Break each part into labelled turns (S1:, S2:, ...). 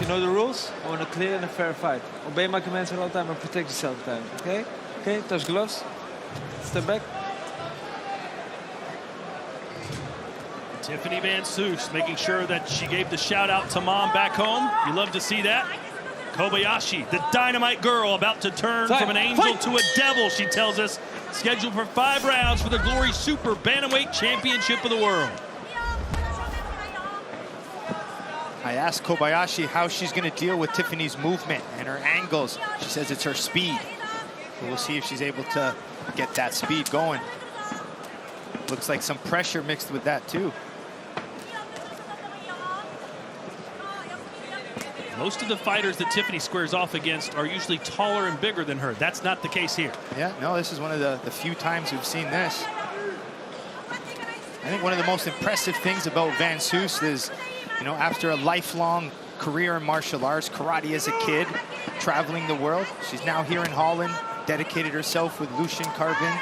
S1: You know the rules? I want a clear and a fair fight. Obey my commands at all time and protect yourself time. Okay? Okay, touch gloves. Step back.
S2: Tiffany Van Soest making sure that she gave the shout out to mom back home. You love to see that. Kobayashi, the dynamite girl, about to turn from an angel to a devil, she tells us. Scheduled for 5 rounds for the Glory Super Bantamweight Championship of the World.
S3: I asked Kobayashi how she's going to deal with Tiffany's movement and her angles. She says it's her speed. So we'll see if she's able to get that speed going. Looks like some pressure mixed with that too.
S2: Most of the fighters that Tiffany squares off against are usually taller and bigger than her. That's not the case here.
S3: Yeah, no, this is one of the few times we've seen this. I think one of the most impressive things about Van Soest is, you know, after a lifelong career in martial arts, karate as a kid, traveling the world, she's now here in Holland, dedicated herself with Lucien Carbin,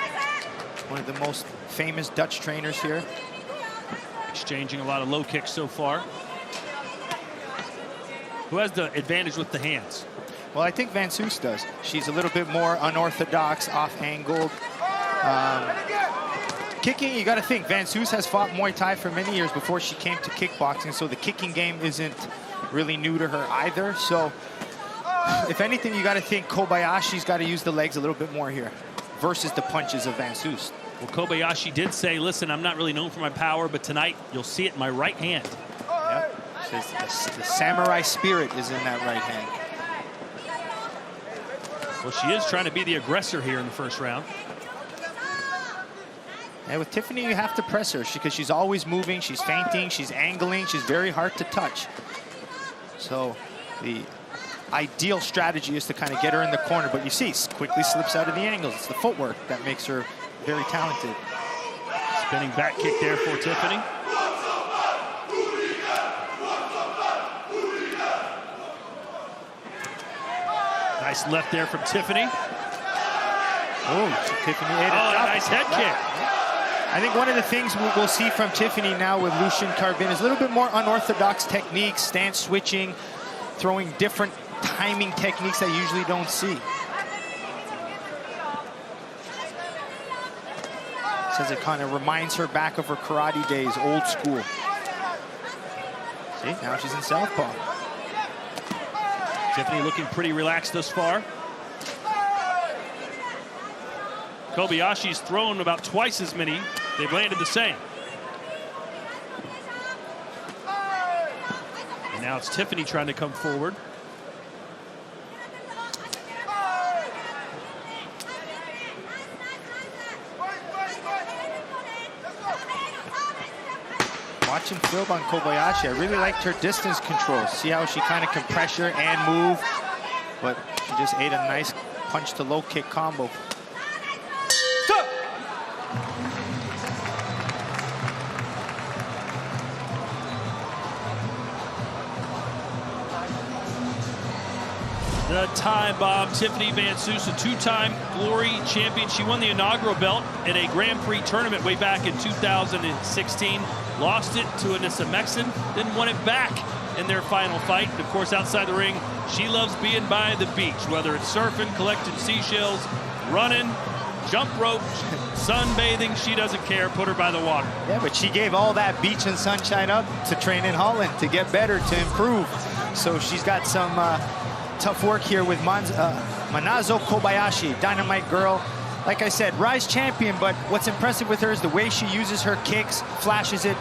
S3: one of the most famous Dutch trainers here.
S2: Exchanging a lot of low kicks so far. Who has the advantage with the hands?
S3: Well, I think Van Soest does. She's a little bit more unorthodox, off-angled. Kicking, you got to think, Van Soest has fought Muay Thai for many years before she came to kickboxing, so the kicking game isn't really new to her either. So, if anything, you got to think Kobayashi's got to use the legs a little bit more here versus the punches of Van Soest.
S2: Well, Kobayashi did say, listen, I'm not really known for my power, but tonight you'll see it in my right hand.
S3: Yep. The samurai spirit is in that right hand.
S2: Well, she is trying to be the aggressor here in the first round.
S3: And with Tiffany, you have to press her because she's always moving, she's feinting, she's angling, she's very hard to touch. So the ideal strategy is to kind of get her in the corner, but you see, quickly slips out of the angles. It's the footwork that makes her very talented.
S2: Spinning back kick there for Tiffany. Nice left there from Tiffany.
S3: Oh, Tiffany ate a
S2: nice head kick.
S3: I think one of the things we'll see from Tiffany now with Lucien Carbin is a little bit more unorthodox techniques, stance switching, throwing different timing techniques I usually don't see. Says it kind of reminds her back of her karate days, old school. See, now she's in southpaw.
S2: Tiffany looking pretty relaxed thus far. Kobayashi's thrown about twice as many. They've landed the same. And now it's Tiffany trying to come forward.
S3: Watching film on Kobayashi, I really liked her distance control. See how she kind of can pressure and move, but she just ate a nice punch to low kick combo.
S2: The time bomb, Tiffany Van Soest, a 2-time Glory champion. She won the inaugural belt in a Grand Prix tournament way back in 2016. Lost it to Anissa Mexen, then won it back in their final fight. Of course, outside the ring, she loves being by the beach, whether it's surfing, collecting seashells, running, jump rope, sunbathing, she doesn't care. Put her by the water.
S3: Yeah, but she gave all that beach and sunshine up to train in Holland, to get better, to improve. So she's got some tough work here with Manazo Kobayashi, dynamite girl. Like I said, rise champion, but what's impressive with her is the way she uses her kicks, flashes it,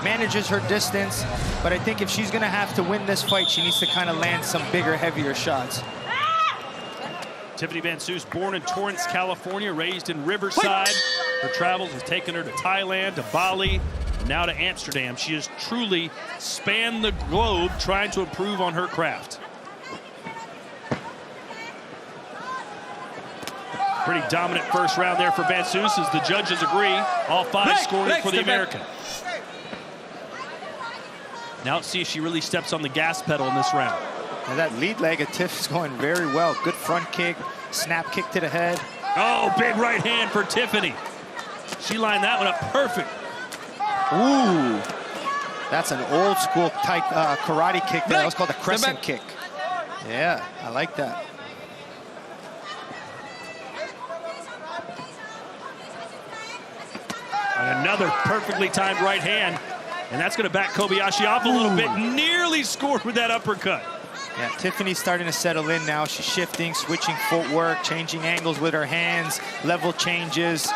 S3: manages her distance. But I think if she's gonna have to win this fight, she needs to kind of land some bigger, heavier shots.
S2: Tiffany Van Soest, born in Torrance, California, raised in Riverside. Her travels have taken her to Thailand, to Bali, and now to Amsterdam. She has truly spanned the globe trying to improve on her craft. Pretty dominant first round there for Van Soest, as the judges agree. All 5 scoring for the American. Now let's see if she really steps on the gas pedal in this round.
S3: Now that lead leg of Tiff is going very well. Good front kick, snap kick to the head.
S2: Oh, big right hand for Tiffany. She lined that one up perfect.
S3: Ooh. That's an old school type karate kick there. That was called a crescent kick. Yeah, I like that.
S2: And another perfectly timed right hand. And that's going to back Kobayashi off a little bit. Nearly scored with that uppercut.
S3: Yeah, Tiffany's starting to settle in now. She's shifting, switching footwork, changing angles with her hands, level changes,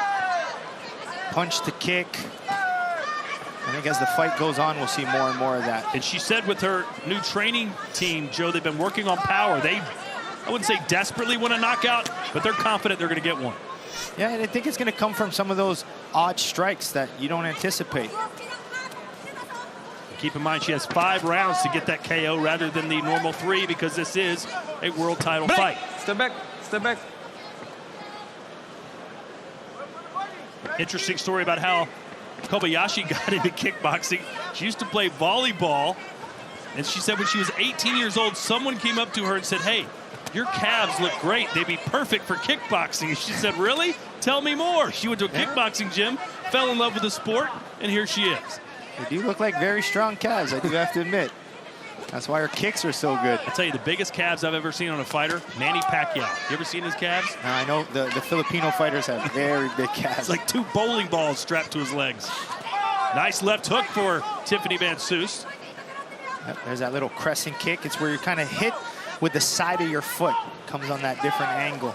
S3: punch to kick. I think as the fight goes on, we'll see more and more of that.
S2: And she said with her new training team, Joe, they've been working on power. They, I wouldn't say desperately want a knockout, but they're confident they're going to get one.
S3: Yeah, and I think it's going to come from some of those odd strikes that you don't anticipate.
S2: Keep in mind, she has 5 rounds to get that KO rather than the normal 3 because this is a world title fight.
S1: Step back, step back.
S2: Interesting story about how Kobayashi got into kickboxing. She used to play volleyball, and she said when she was 18 years old, someone came up to her and said, "Hey, your calves look great. They'd be perfect for kickboxing." And she said, "Really? Tell me more." She went to a kickboxing gym, fell in love with the sport, and here she is.
S3: They do look like very strong calves, I do have to admit. That's why her kicks are so good.
S2: I'll tell you, the biggest calves I've ever seen on a fighter, Manny Pacquiao. You ever seen his calves?
S3: I know the Filipino fighters have very big calves.
S2: It's like 2 bowling balls strapped to his legs. Nice left hook for Tiffany Van Soest.
S3: Yep, there's that little crescent kick. It's where you're kind of hit with the side of your foot. Comes on that different angle.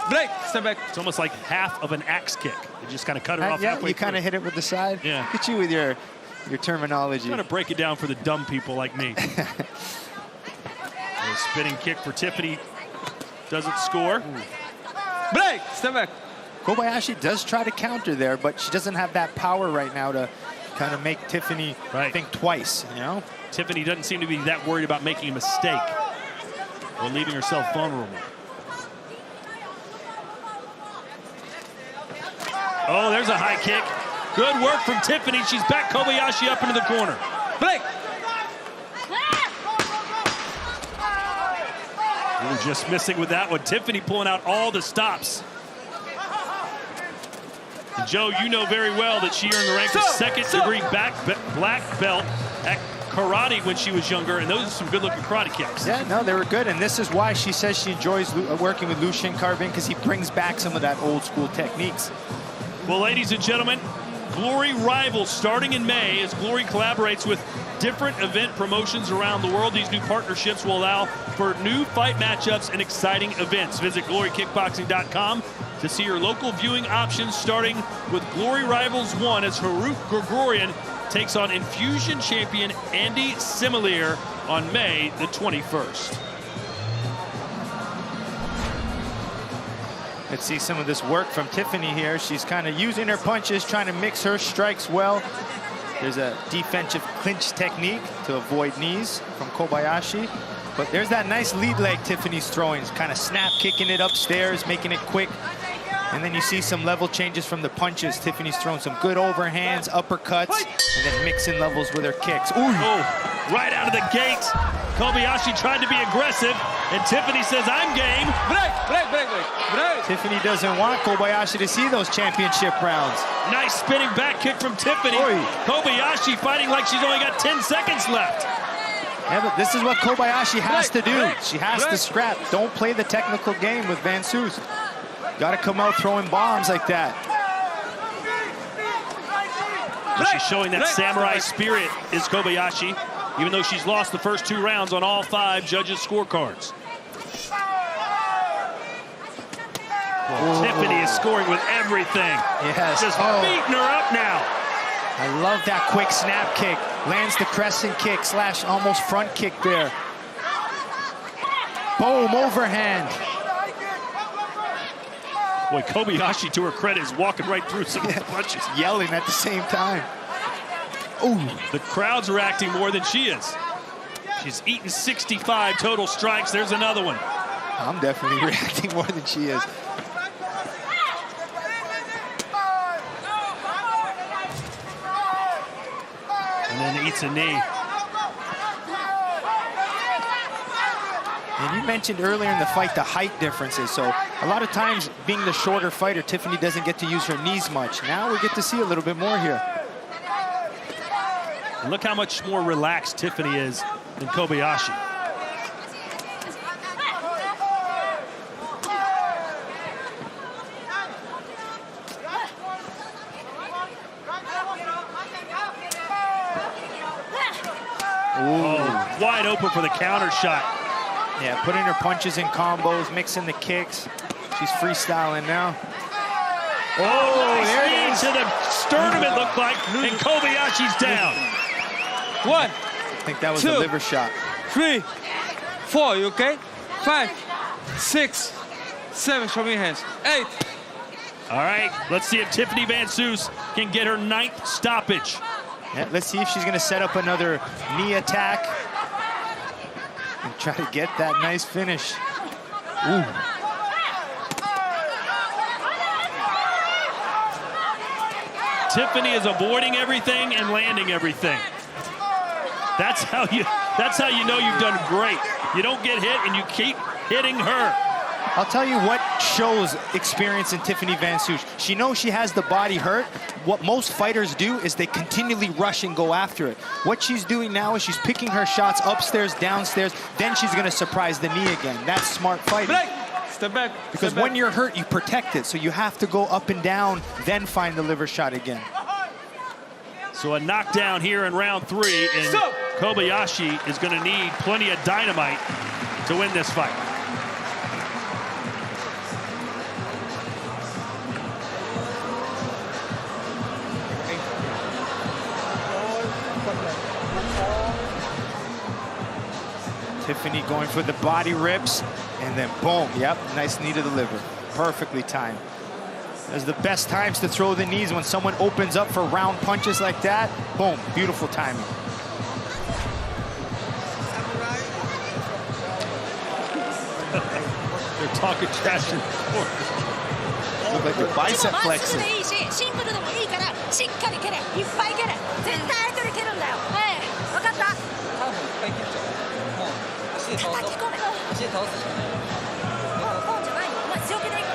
S1: Break, step back.
S2: It's almost like half of an axe kick. You just kind of cut it off halfway
S3: you kind of hit it with the side.
S2: Yeah.
S3: Look at you with your terminology.
S2: I'm going to break it down for the dumb people like me. A spinning kick for Tiffany. Doesn't score.
S1: Break, step back.
S3: Kobayashi does try to counter there, but she doesn't have that power right now to kind of make Tiffany think twice, you know?
S2: Tiffany doesn't seem to be that worried about making a mistake or leaving herself vulnerable. Oh, there's a high kick. Good work from Tiffany. She's back Kobayashi up into the corner.
S1: Break.
S2: We were just missing with that one. Tiffany pulling out all the stops. And Joe, you know very well that she earned the rank of second-degree black belt at karate when she was younger, and those are some good-looking karate kicks.
S3: Yeah, no, they were good, and this is why she says she enjoys working with Lucien Carbin, because he brings back some of that old-school techniques.
S2: Well, ladies and gentlemen, Glory Rivals starting in May as Glory collaborates with different event promotions around the world. These new partnerships will allow for new fight matchups and exciting events. Visit glorykickboxing.com to see your local viewing options, starting with Glory Rivals 1 as Haruk Gregorian takes on Infusion champion Andy Similier on May the 21st.
S3: Let's see some of this work from Tiffany here. She's kind of using her punches, trying to mix her strikes well. There's a defensive clinch technique to avoid knees from Kobayashi. But there's that nice lead leg Tiffany's throwing. Kind of snap kicking it upstairs, making it quick. And then you see some level changes from the punches. Tiffany's throwing some good overhands, uppercuts, and then mixing levels with her kicks. Ooh.
S2: Oh, right out of the gate. Kobayashi tried to be aggressive, and Tiffany says, "I'm game."
S1: Break, break, break, break, break.
S3: Tiffany doesn't want Kobayashi to see those championship rounds.
S2: Nice spinning back kick from Tiffany.
S3: Oy.
S2: Kobayashi fighting like she's only got 10 seconds left.
S3: Yeah, but this is what Kobayashi has to do. She has to scrap. Don't play the technical game with Van Soest. Got to come out throwing bombs like that.
S2: And she's showing that samurai spirit is Kobayashi, even though she's lost the first 2 rounds on all 5 judges' scorecards. Well, Tiffany is scoring with everything.
S3: Yes.
S2: Just beating her up now.
S3: I love that quick snap kick. Lands the crescent kick / almost front kick there. Boom, overhand.
S2: Boy, Kobayashi, to her credit, is walking right through some of the punches.
S3: Yelling at the same time. Ooh.
S2: The crowd's reacting more than she is. She's eaten 65 total strikes. There's another one.
S3: I'm definitely reacting more than she is.
S2: And then eats a knee.
S3: And you mentioned earlier in the fight the height differences. So a lot of times, being the shorter fighter, Tiffany doesn't get to use her knees much. Now we get to see a little bit more here.
S2: And look how much more relaxed Tiffany is than Kobayashi. Oh, wide open for the counter shot.
S3: Yeah, putting her punches in combos, mixing the kicks. She's freestyling now. Oh,
S2: Nice
S3: there it
S2: knee
S3: is.
S2: to the sternum, it looked like, and Kobayashi's down.
S1: 1,
S3: I think that was
S1: 2,
S3: a liver shot.
S1: 3, 4, you okay? 5, 6, 7, show me your hands. 8.
S2: All right, let's see if Tiffany Van Soest can get her 9th stoppage.
S3: Yeah, let's see if she's gonna set up another knee attack and try to get that nice finish. Ooh.
S2: Tiffany is avoiding everything and landing everything. That's how you know you've done great. You don't get hit and you keep hitting her.
S3: I'll tell you what shows experience in Tiffany Van Soest. She knows she has the body hurt. What most fighters do is they continually rush and go after it. What she's doing now is she's picking her shots upstairs, downstairs, then she's gonna surprise the knee again. That's smart fighting.
S1: Break. Step back.
S3: Because
S1: step
S3: when
S1: back.
S3: you're hurt, you protect it. So you have to go up and down, then find the liver shot again.
S2: So a knockdown here in round 3, and
S1: Stop.
S2: Kobayashi is gonna need plenty of dynamite to win this fight.
S3: Tiffany going for the body rips, and then boom, yep, nice knee to the liver. Perfectly timed. There's the best times to throw the knees when someone opens up for round punches like that. Boom, beautiful timing.
S2: They're talking trash in the corner.
S3: Look like they're bicep
S4: まっす
S3: flexing.
S4: ぐでいいし、シンプルでもいいから、しっかり蹴れ、いっぱい蹴れ。絶対相手で蹴るんだよ。分かった？
S5: 多分いっぱい蹴っちゃう。もう足で倒す。
S4: 叩き込め。
S5: 足で倒すしかない。
S4: ポンじゃないよ。お前強気でいく。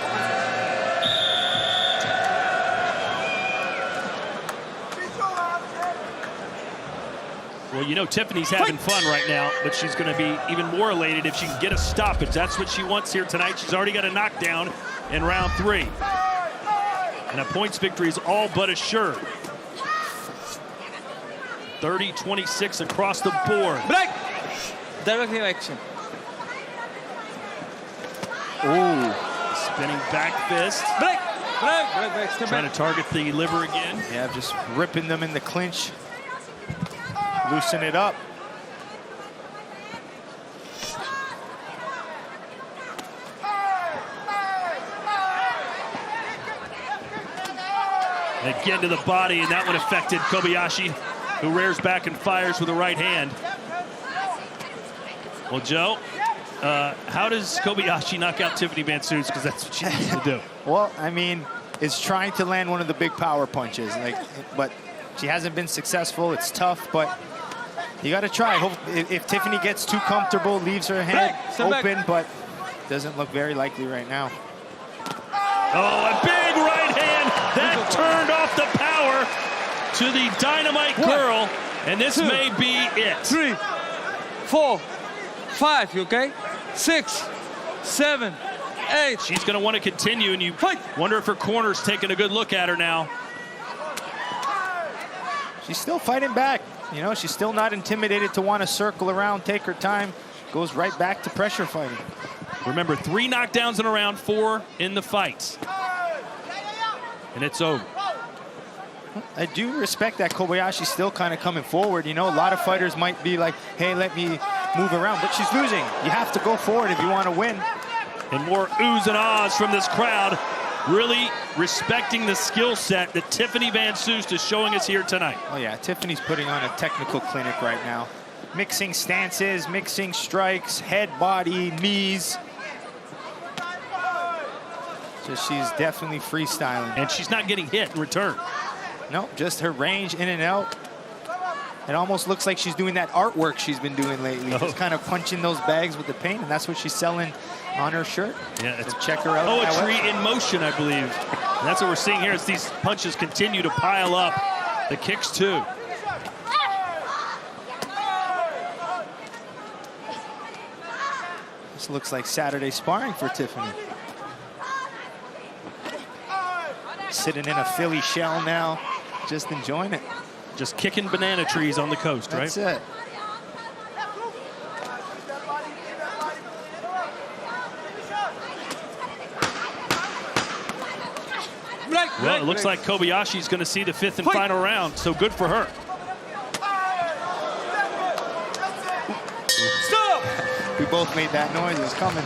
S2: Well, you know Tiffany's having fun right now, but she's going to be even more elated if she can get a stoppage. That's what she wants here tonight. She's already got a knockdown in round 3. And a points victory is all but assured. 30-26 across the board.
S1: Break. Directly action.
S3: Ooh.
S2: Spinning back fist.
S1: Break. Break. Break. Break. Step
S2: Trying to
S1: back.
S2: target the liver again.
S3: Yeah, just ripping them in the clinch. Loosen it up.
S2: Again to the body, and that one affected Kobayashi, who rears back and fires with the right hand. Well, Joe, how does Kobayashi knock out Tiffany Van Soest? Because that's what she needs to do.
S3: Well, I mean, it's trying to land one of the big power punches, but she hasn't been successful. It's tough, but you got to try. If Tiffany gets too comfortable, leaves her head open, but doesn't look very likely right now.
S2: Oh, a big right hand that turned off the power to the Dynamite Girl, and this may be it.
S1: 3, 4, 5. You okay? 6, 7, 8.
S2: She's going to want to continue, and you wonder if her corner's taking a good look at her now.
S3: She's still fighting back. You know, she's still not intimidated to want to circle around, take her time, goes right back to pressure fighting.
S2: Remember, 3 knockdowns in a round, 4 in the fights. And it's over.
S3: I do respect that Kobayashi's still kind of coming forward. You know, a lot of fighters might be like, hey, let me move around, but she's losing. You have to go forward if you want to win.
S2: And more oohs and ahs from this crowd, really respecting the skill set that Tiffany Van Soest is showing us here tonight.
S3: Oh yeah, Tiffany's putting on a technical clinic right now. Mixing stances, mixing strikes, head, body, knees. So she's definitely freestyling.
S2: And she's not getting hit in return.
S3: No, just her range in and out. It almost looks like she's doing that artwork she's been doing lately. Just kind of punching those bags with the paint, and that's what she's selling on her shirt.
S2: Yeah, it's
S3: check her out.
S2: poetry in motion, I believe. And that's what we're seeing here as these punches continue to pile up. The kicks too.
S3: This looks like Saturday sparring for Tiffany. Sitting in a Philly shell now, just enjoying it.
S2: Just kicking banana trees on the coast, right?
S3: That's it.
S2: Well, it looks like Kobayashi's going to see the 5th and final round, so good for her.
S1: Stop!
S3: We both made that noise. It was coming.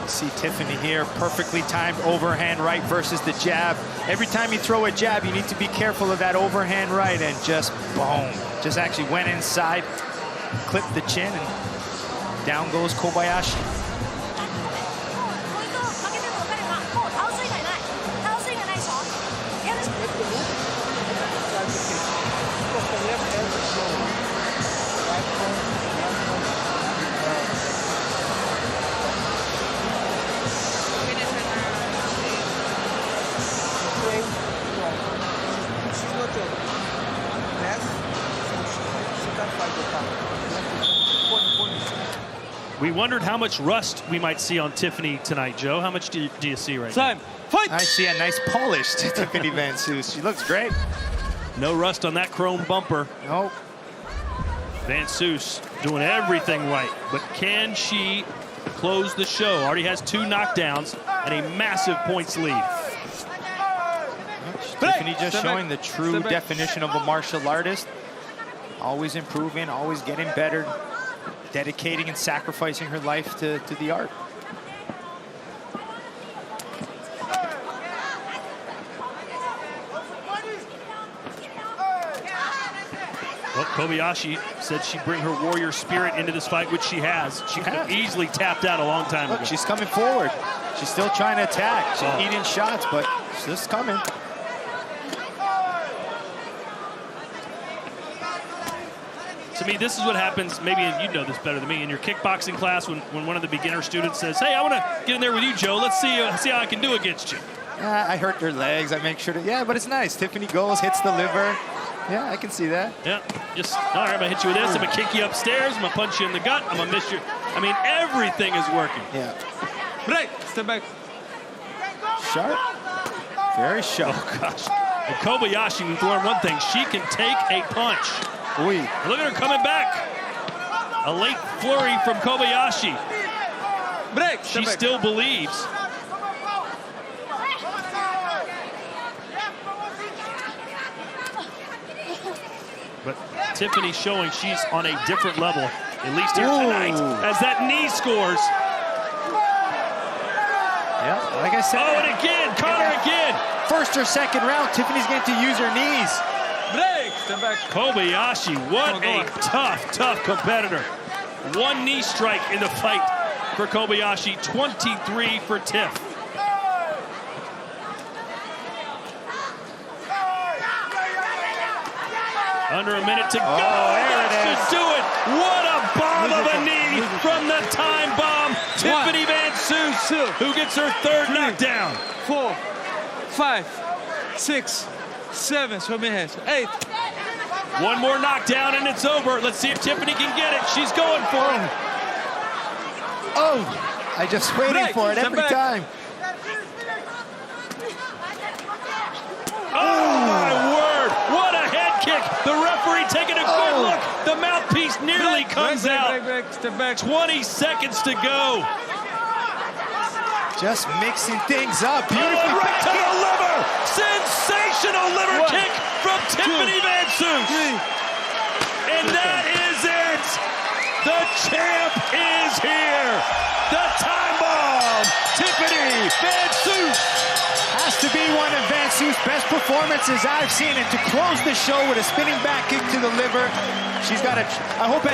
S3: See Tiffany here, perfectly timed overhand right versus the jab. Every time you throw a jab, you need to be careful of that overhand right, and just boom. Just actually went inside, clipped the chin, and down goes Kobayashi.
S2: We wondered how much rust we might see on Tiffany tonight, Joe. How much do you see right now?
S1: Time. Fight!
S3: I see a nice polished Tiffany Van Soest. She looks great.
S2: No rust on that chrome bumper.
S3: Nope.
S2: Van Soest doing everything right, but can she close the show? Already has 2 knockdowns and a massive points lead.
S3: Tiffany just showing the true definition of a martial artist. Always improving, always getting better, dedicating and sacrificing her life to the art.
S2: Well, Kobayashi said she'd bring her warrior spirit into this fight, which she has. She could have easily tapped out a long time ago.
S3: Look, she's coming forward. She's still trying to attack. She's eating shots, but she's just coming.
S2: To me, this is what happens, maybe you know this better than me, in your kickboxing class when one of the beginner students says, hey, I want to get in there with you, Joe. Let's see how I can do against you.
S3: I hurt their legs. I make sure to, yeah, but it's nice. Tiffany goes, hits the liver. Yeah, I can see that.
S2: Yeah, just, all right, I'm going to hit you with this. I'm going to kick you upstairs. I'm going to punch you in the gut. I'm going to miss you. I mean, everything is working.
S3: Yeah.
S1: Break. Step back.
S3: Sharp. Very sharp.
S2: Oh, gosh. And Kobayashi, we've learned one thing. She can take a punch.
S3: Oy.
S2: Look at her coming back. A late flurry from Kobayashi.
S1: Break.
S2: She still believes. But Tiffany showing she's on a different level, at least here tonight, as that knee scores.
S3: Yeah, like I said.
S2: Oh, and again, caught her again.
S3: First or second round, Tiffany's going to use her knees.
S1: Break. Step back.
S2: Kobayashi, what a tough competitor. 1 knee strike in the fight for Kobayashi, 23 for Tiff. Under a minute to go. That should do it. What a bomb of a knee from the time bomb. Tiffany Van Soest, who gets her 3rd knockdown.
S1: 4, 5, 6, 7. Show me hands. 8.
S2: 1 more knockdown and it's over. Let's see if Tiffany can get it. She's going for it.
S3: Oh, I just waiting for it every time.
S2: Oh, my word. What a head kick. The referee taking a good look. The mouthpiece nearly comes out.
S1: Step back.
S2: 20 seconds to go.
S3: Just mixing things up.
S2: Oh,
S3: Beautifully
S2: right to the liver. Sensational liver kick from Tiffany Van Soest. And that is it. The champ is here. The time bomb, Tiffany Van Soest.
S3: Has to be one of Van Soest's best performances I've seen. And to close the show with a spinning back kick to the liver, she's got a, I hope